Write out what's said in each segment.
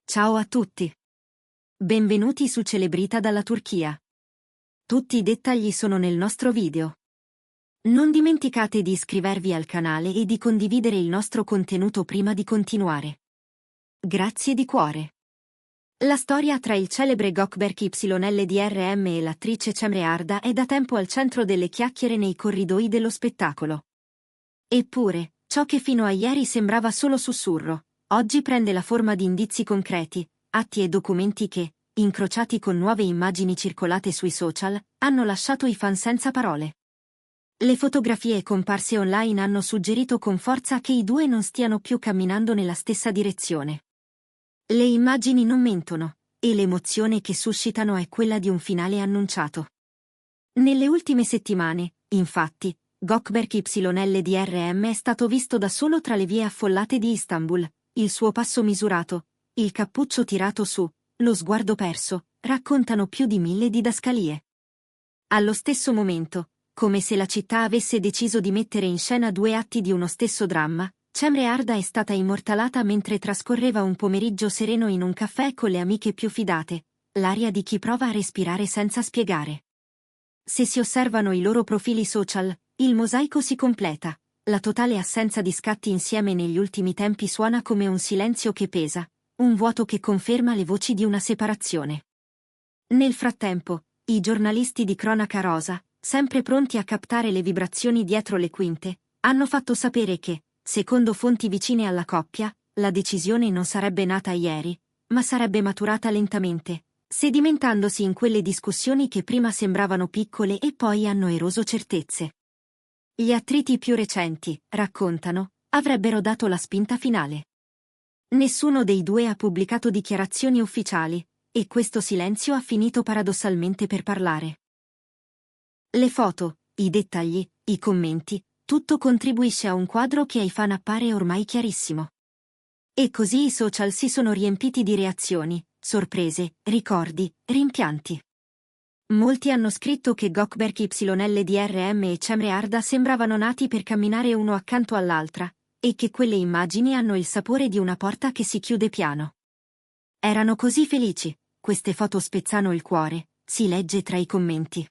Ciao a tutti. Benvenuti su Celebrita dalla Turchia. Tutti i dettagli sono nel nostro video. Non dimenticate di iscrivervi al canale e di condividere il nostro contenuto prima di continuare. Grazie di cuore. La storia tra il celebre Gökberk YLDRM e l'attrice Cemre Arda è da tempo al centro delle chiacchiere nei corridoi dello spettacolo. Eppure, ciò che fino a ieri sembrava solo sussurro, oggi prende la forma di indizi concreti, atti e documenti che, incrociati con nuove immagini circolate sui social, hanno lasciato i fan senza parole. Le fotografie comparse online hanno suggerito con forza che i due non stiano più camminando nella stessa direzione. Le immagini non mentono, e l'emozione che suscitano è quella di un finale annunciato. Nelle ultime settimane, infatti, Gökberk YLDRM è stato visto da solo tra le vie affollate di Istanbul, il suo passo misurato, il cappuccio tirato su, lo sguardo perso, raccontano più di 1000 didascalie. Allo stesso momento, come se la città avesse deciso di mettere in scena due atti di uno stesso dramma, Cemre Arda è stata immortalata mentre trascorreva un pomeriggio sereno in un caffè con le amiche più fidate, l'aria di chi prova a respirare senza spiegare. Se si osservano i loro profili social, il mosaico si completa. La totale assenza di scatti insieme negli ultimi tempi suona come un silenzio che pesa, un vuoto che conferma le voci di una separazione. Nel frattempo, i giornalisti di cronaca rosa, sempre pronti a captare le vibrazioni dietro le quinte, hanno fatto sapere che, secondo fonti vicine alla coppia, la decisione non sarebbe nata ieri, ma sarebbe maturata lentamente, sedimentandosi in quelle discussioni che prima sembravano piccole e poi hanno eroso certezze. Gli attriti più recenti, raccontano, avrebbero dato la spinta finale. Nessuno dei due ha pubblicato dichiarazioni ufficiali, e questo silenzio ha finito paradossalmente per parlare. Le foto, i dettagli, i commenti, tutto contribuisce a un quadro che ai fan appare ormai chiarissimo. E così i social si sono riempiti di reazioni, sorprese, ricordi, rimpianti. Molti hanno scritto che Gökberk YLDRM e Cemre Arda sembravano nati per camminare uno accanto all'altra, e che quelle immagini hanno il sapore di una porta che si chiude piano. Erano così felici, queste foto spezzano il cuore, si legge tra i commenti.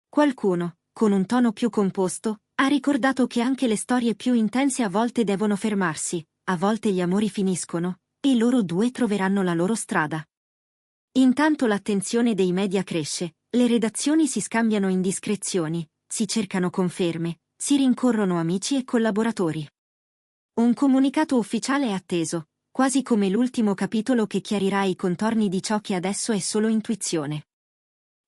Qualcuno, con un tono più composto, ha ricordato che anche le storie più intense a volte devono fermarsi, a volte gli amori finiscono, e loro due troveranno la loro strada. Intanto l'attenzione dei media cresce, le redazioni si scambiano indiscrezioni, si cercano conferme, si rincorrono amici e collaboratori. Un comunicato ufficiale è atteso, quasi come l'ultimo capitolo che chiarirà i contorni di ciò che adesso è solo intuizione.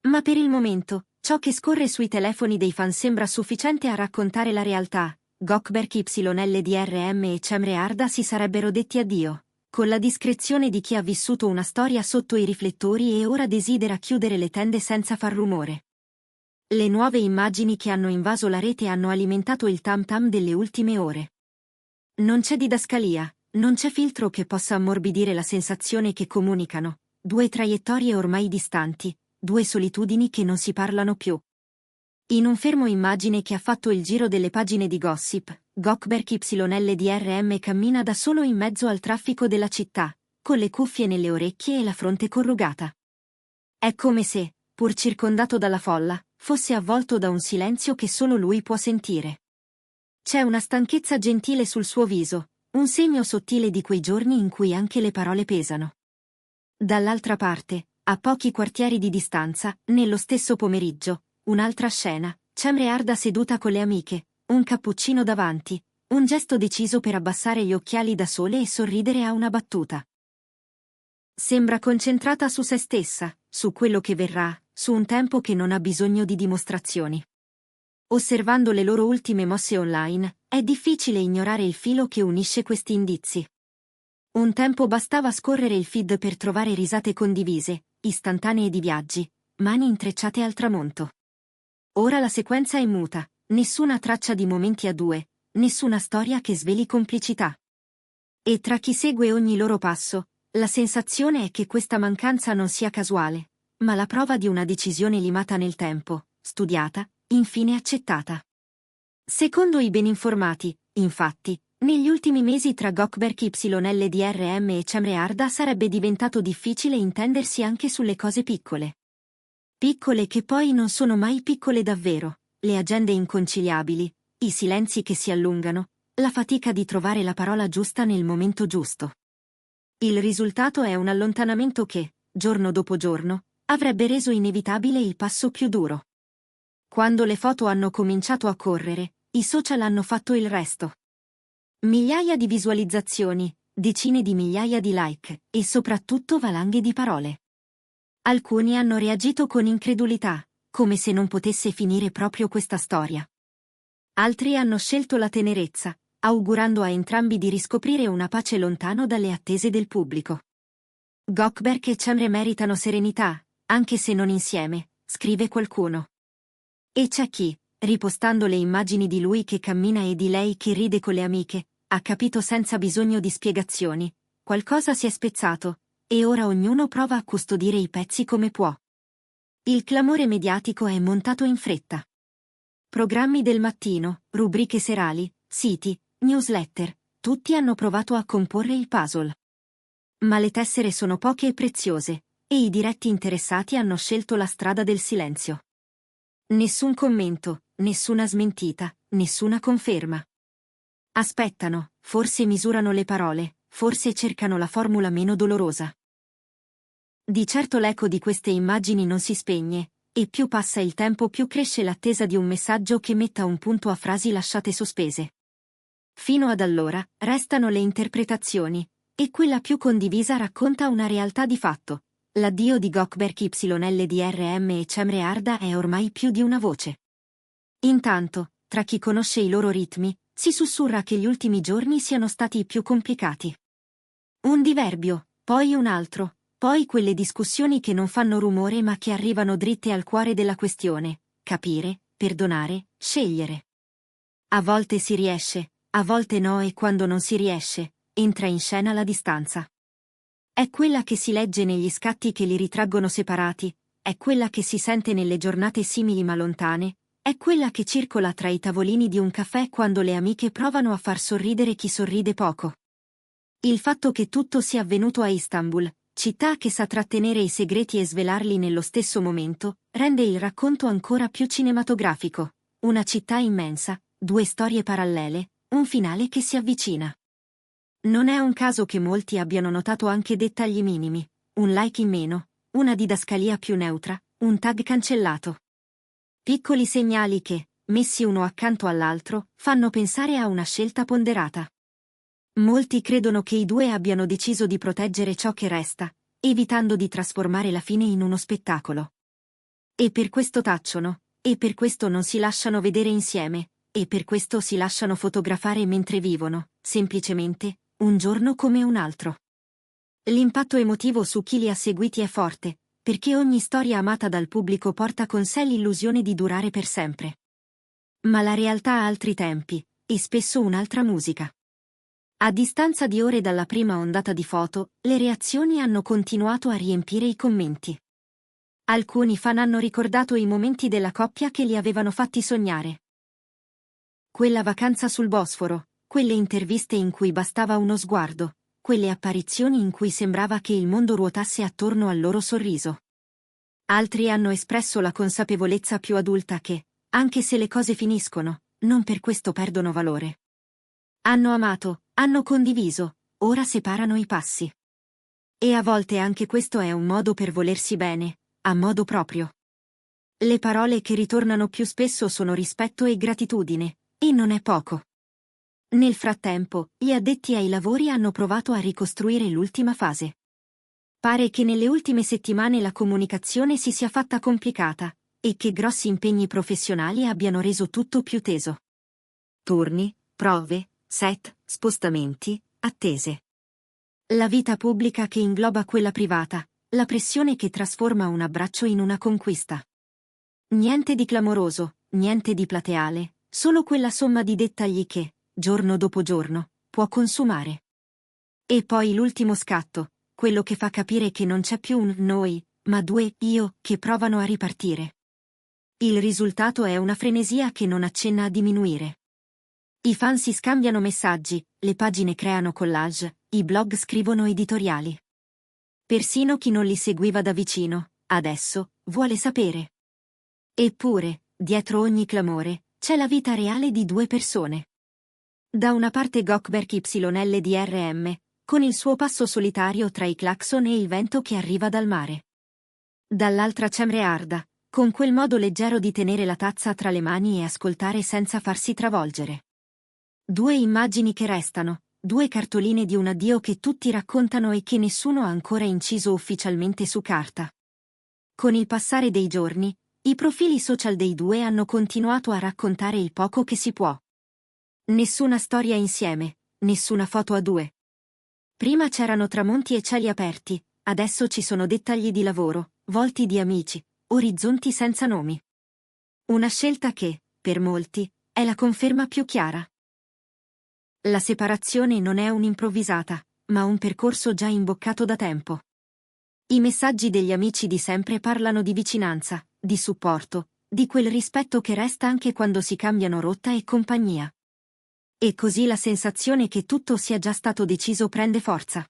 Ma per il momento, ciò che scorre sui telefoni dei fan sembra sufficiente a raccontare la realtà. Gökberk YLDRM e Cemre Arda si sarebbero detti addio, con la discrezione di chi ha vissuto una storia sotto i riflettori e ora desidera chiudere le tende senza far rumore. Le nuove immagini che hanno invaso la rete hanno alimentato il tam tam delle ultime ore. Non c'è didascalia, non c'è filtro che possa ammorbidire la sensazione che comunicano, due traiettorie ormai distanti, due solitudini che non si parlano più. In un fermo immagine che ha fatto il giro delle pagine di gossip, Gökberk YLDRM cammina da solo in mezzo al traffico della città, con le cuffie nelle orecchie e la fronte corrugata. È come se, pur circondato dalla folla, fosse avvolto da un silenzio che solo lui può sentire. C'è una stanchezza gentile sul suo viso, un segno sottile di quei giorni in cui anche le parole pesano. Dall'altra parte, a pochi quartieri di distanza, nello stesso pomeriggio, un'altra scena, Cemre Arda seduta con le amiche, un cappuccino davanti, un gesto deciso per abbassare gli occhiali da sole e sorridere a una battuta. Sembra concentrata su se stessa, su quello che verrà, su un tempo che non ha bisogno di dimostrazioni. Osservando le loro ultime mosse online, è difficile ignorare il filo che unisce questi indizi. Un tempo bastava scorrere il feed per trovare risate condivise, istantanee di viaggi, mani intrecciate al tramonto. Ora la sequenza è muta, nessuna traccia di momenti a due, nessuna storia che sveli complicità. E tra chi segue ogni loro passo, la sensazione è che questa mancanza non sia casuale, ma la prova di una decisione limata nel tempo, studiata, infine accettata. Secondo i ben informati, infatti, Negli ultimi mesi tra Gökberk YLDRM e Cemre Arda sarebbe diventato difficile intendersi anche sulle cose piccole. Piccole che poi non sono mai piccole davvero, le agende inconciliabili, i silenzi che si allungano, la fatica di trovare la parola giusta nel momento giusto. Il risultato è un allontanamento che, giorno dopo giorno, avrebbe reso inevitabile il passo più duro. Quando le foto hanno cominciato a correre, i social hanno fatto il resto. Migliaia di visualizzazioni, decine di migliaia di like, e soprattutto valanghe di parole. Alcuni hanno reagito con incredulità, come se non potesse finire proprio questa storia. Altri hanno scelto la tenerezza, augurando a entrambi di riscoprire una pace lontano dalle attese del pubblico. Gökberk e Cemre meritano serenità, anche se non insieme, scrive qualcuno. E c'è chi, ripostando le immagini di lui che cammina e di lei che ride con le amiche, ha capito senza bisogno di spiegazioni, qualcosa si è spezzato, e ora ognuno prova a custodire i pezzi come può. Il clamore mediatico è montato in fretta. Programmi del mattino, rubriche serali, siti, newsletter, tutti hanno provato a comporre il puzzle. Ma le tessere sono poche e preziose, e i diretti interessati hanno scelto la strada del silenzio. Nessun commento, nessuna smentita, nessuna conferma. Aspettano, forse misurano le parole, forse cercano la formula meno dolorosa. Di certo l'eco di queste immagini non si spegne, e più passa il tempo più cresce l'attesa di un messaggio che metta un punto a frasi lasciate sospese. Fino ad allora, restano le interpretazioni, e quella più condivisa racconta una realtà di fatto. L'addio di Gökberk YLDRM e Cemre Arda è ormai più di una voce. Intanto, tra chi conosce i loro ritmi, si sussurra che gli ultimi giorni siano stati i più complicati. Un diverbio, poi un altro, poi quelle discussioni che non fanno rumore ma che arrivano dritte al cuore della questione: capire, perdonare, scegliere. A volte si riesce, a volte no, e quando non si riesce, entra in scena la distanza. È quella che si legge negli scatti che li ritraggono separati, è quella che si sente nelle giornate simili ma lontane, è quella che circola tra i tavolini di un caffè quando le amiche provano a far sorridere chi sorride poco. Il fatto che tutto sia avvenuto a Istanbul, città che sa trattenere i segreti e svelarli nello stesso momento, rende il racconto ancora più cinematografico. Una città immensa, due storie parallele, un finale che si avvicina. Non è un caso che molti abbiano notato anche dettagli minimi: un like in meno, una didascalia più neutra, un tag cancellato. Piccoli segnali che, messi uno accanto all'altro, fanno pensare a una scelta ponderata. Molti credono che i due abbiano deciso di proteggere ciò che resta, evitando di trasformare la fine in uno spettacolo. E per questo tacciono, e per questo non si lasciano vedere insieme, e per questo si lasciano fotografare mentre vivono, semplicemente, un giorno come un altro. L'impatto emotivo su chi li ha seguiti è forte, perché ogni storia amata dal pubblico porta con sé l'illusione di durare per sempre. Ma la realtà ha altri tempi, e spesso un'altra musica. A distanza di ore dalla prima ondata di foto, le reazioni hanno continuato a riempire i commenti. Alcuni fan hanno ricordato i momenti della coppia che li avevano fatti sognare. Quella vacanza sul Bosforo, quelle interviste in cui bastava uno sguardo, quelle apparizioni in cui sembrava che il mondo ruotasse attorno al loro sorriso. Altri hanno espresso la consapevolezza più adulta che, anche se le cose finiscono, non per questo perdono valore. Hanno amato, hanno condiviso, ora separano i passi. E a volte anche questo è un modo per volersi bene, a modo proprio. Le parole che ritornano più spesso sono rispetto e gratitudine, e non è poco. Nel frattempo, gli addetti ai lavori hanno provato a ricostruire l'ultima fase. Pare che nelle ultime settimane la comunicazione si sia fatta complicata, e che grossi impegni professionali abbiano reso tutto più teso. Turni, prove, set, spostamenti, attese. La vita pubblica che ingloba quella privata, la pressione che trasforma un abbraccio in una conquista. Niente di clamoroso, niente di plateale, solo quella somma di dettagli che, giorno dopo giorno, può consumare. E poi l'ultimo scatto, quello che fa capire che non c'è più un noi, ma due io che provano a ripartire. Il risultato è una frenesia che non accenna a diminuire. I fan si scambiano messaggi, le pagine creano collage, i blog scrivono editoriali. Persino chi non li seguiva da vicino, adesso, vuole sapere. Eppure, dietro ogni clamore, c'è la vita reale di due persone. Da una parte Gökberk YLDRM, con il suo passo solitario tra i clacson e il vento che arriva dal mare. Dall'altra Cemre Arda, con quel modo leggero di tenere la tazza tra le mani e ascoltare senza farsi travolgere. Due immagini che restano, due cartoline di un addio che tutti raccontano e che nessuno ha ancora inciso ufficialmente su carta. Con il passare dei giorni, i profili social dei due hanno continuato a raccontare il poco che si può. Nessuna storia insieme, nessuna foto a due. Prima c'erano tramonti e cieli aperti, adesso ci sono dettagli di lavoro, volti di amici, orizzonti senza nomi. Una scelta che, per molti, è la conferma più chiara. La separazione non è un'improvvisata, ma un percorso già imboccato da tempo. I messaggi degli amici di sempre parlano di vicinanza, di supporto, di quel rispetto che resta anche quando si cambiano rotta e compagnia. E così la sensazione che tutto sia già stato deciso prende forza.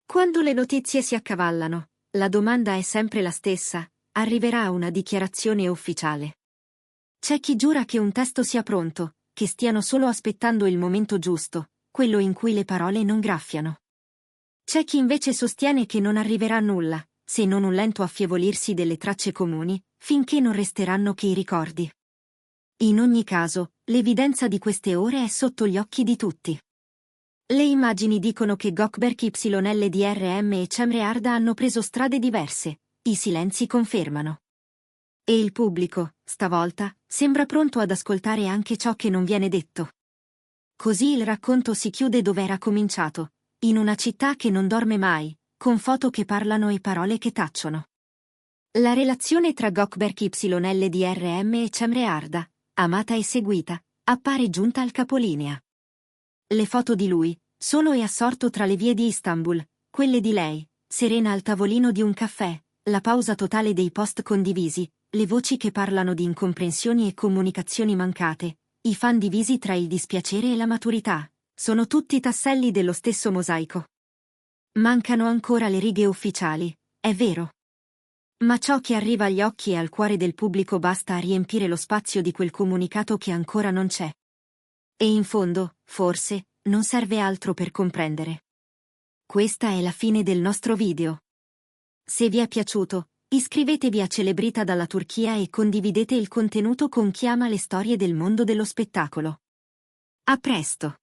Quando le notizie si accavallano, la domanda è sempre la stessa: arriverà una dichiarazione ufficiale? C'è chi giura che un testo sia pronto, che stiano solo aspettando il momento giusto, quello in cui le parole non graffiano. C'è chi invece sostiene che non arriverà nulla, se non un lento affievolirsi delle tracce comuni, finché non resteranno che i ricordi. In ogni caso, l'evidenza di queste ore è sotto gli occhi di tutti. Le immagini dicono che Gökberk YLDRM e Cemre Arda hanno preso strade diverse, i silenzi confermano. E il pubblico, stavolta, sembra pronto ad ascoltare anche ciò che non viene detto. Così il racconto si chiude dove era cominciato, in una città che non dorme mai, con foto che parlano e parole che tacciono. La relazione tra Gökberk YLDRM e Cemre Arda, amata e seguita, appare giunta al capolinea. Le foto di lui, solo e assorto tra le vie di Istanbul, quelle di lei, serena al tavolino di un caffè, la pausa totale dei post condivisi, le voci che parlano di incomprensioni e comunicazioni mancate, i fan divisi tra il dispiacere e la maturità, sono tutti tasselli dello stesso mosaico. Mancano ancora le righe ufficiali, è vero. Ma ciò che arriva agli occhi e al cuore del pubblico basta a riempire lo spazio di quel comunicato che ancora non c'è. E in fondo, forse, non serve altro per comprendere. Questa è la fine del nostro video. Se vi è piaciuto, iscrivetevi a Celebrita dalla Turchia e condividete il contenuto con chi ama le storie del mondo dello spettacolo. A presto!